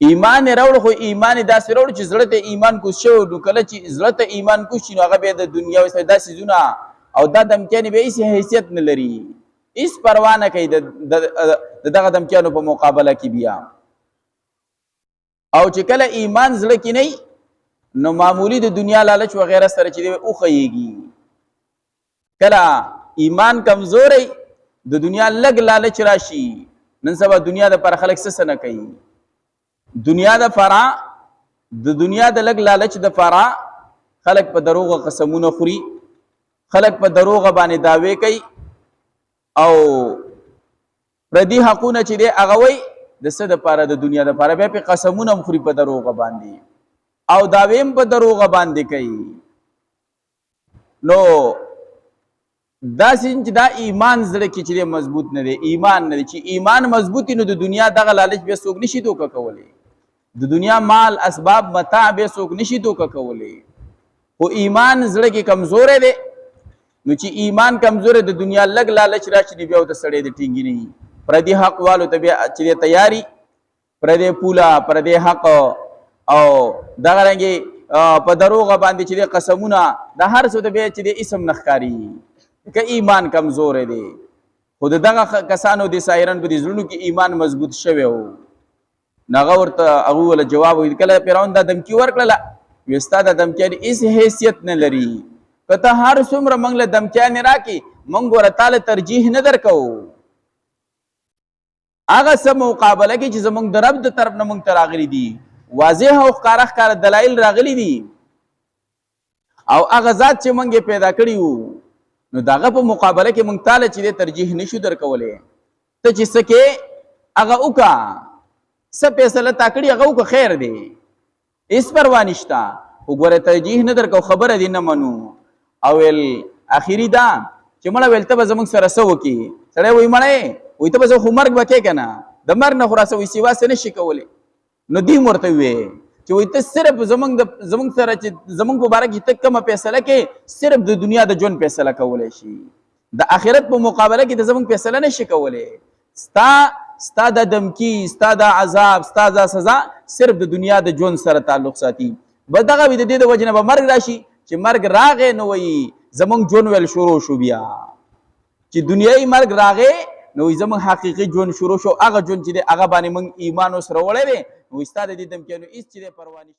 ایمان راوړ خو ایمان داسې راوړ چې زړه ته ایمان کوز شو نو کله چې زړه ته ایمان کوز شي نو هغه بیا د دنیا او داسې زونه او دا دمکیانې بیا هېڅ حیثیت نه لري، هېڅ پروا نه کوي د دغه دمکیانو په مقابله کې بیا. او چې کله ایمان زړه کې نه نو معمولی د دنیا لالچ وغیره سره چې دی وخیږي. کله ایمان کمزوری د دنیا لږ لالچ راشي، نن سبا دنیا د پر خلک څه نه کوي، دنیا د فرا د دنیا د لږ لالچ د فرا خلک په دروغ قسمونه خوري، خلک په دروغ باندې دعوی کوي او پردي حقونه چې دی هغه وایي د څه دپاره د دنیا دپاره، بیا پې قسمونه هم خوري په دروغ باندې او دعوی هم په دروغ باندې کوي. نو داسې چې دا ایمان زړه کې چې دی مضبوط نه دی، ایمان نه دی. چې ایمان مضبوط نو د دنیا دغه لالچ بیا څوک نشي دوکه کولی، د دنیا مال اسباب متاع بیا څوک نشي دوکه کولی. خو ایمان زړه کې کمزوری دی نو چې ایمان کمزوری د دنیا لږ لالچ راشي نو بیا ورته سړی د ټینګي نه وي. پردي حق والو ته بیا چې دی تیاري، پردي پوله پردي حق او دغه رنګې په دروغه باندې چې دی قسمونه د هر څه ته بیا چې دی اسم نه ښکاري که ایمان کمزوری دی. خو د دغه کسانو د سایرن په دې زړونو کې ایمان مضبوط شوی و نو هغه ورته هغه وله جواب ویل کله فرعون دا دمکي ورکړله وی ستا دا دمکیانې هېڅ حیثیت نه لري، که ته هر څومره موږ له دمکیانې راکړې موږ ورته تاله ترجیح نه درکوو. هغه څه مقابله کې چې زموږ د رب د طرف نه موږ ته راغلي دي، واضح او ښکاره ښکاره دلایل راغلي دي او هغه ذات چې موږ یې پیدا کړي وو نو د هغه په مقابله کې موږ تاله چې دی ترجیح نشو درکولی. ته چې څه کې هغه وکړه، څه فیصله تا کړي هغه وکړه، خیر دی، هېڅ پروا نشته. خو ګوره ترجیح نه درکو، خبره دې نه منو. او ویل اخري دا چې مړه ویل ته به زموږ سره څه وکړي؟ سړی وایي مړی وایي ته به زه خو مرګ به کې که نه، د مرګ نه خو راسه وایي سوا څه نشي کولی. نو دوی م ورته وویې چې وایي ته صرف زموږ سره چې زموږ په باره کې ته کومه فیصله کې صرف د دنیا د ژوند فیصله کولی شي، د آخرت په مقابله کې د زموږ فیصله نشي کولی. ستا د دمکي، ستا د عذاب، ستا د سزا صرف د دنیا د ژوند سره تعلق ساتي. به دغه وي د دې د وجې نه به مرګ راشي چې مرګ راغی نو وایي زموږ ژوند ویل شروع شو. بیا چې دنیایي مرګ راغی نو زموږ حقیقي ژوند شروع شو، هغه ژوند چې دی هغه باندې موږ ایمان سره وړی دی نو ستا د دې دمکیانو هېڅ چې دی پروا نشته.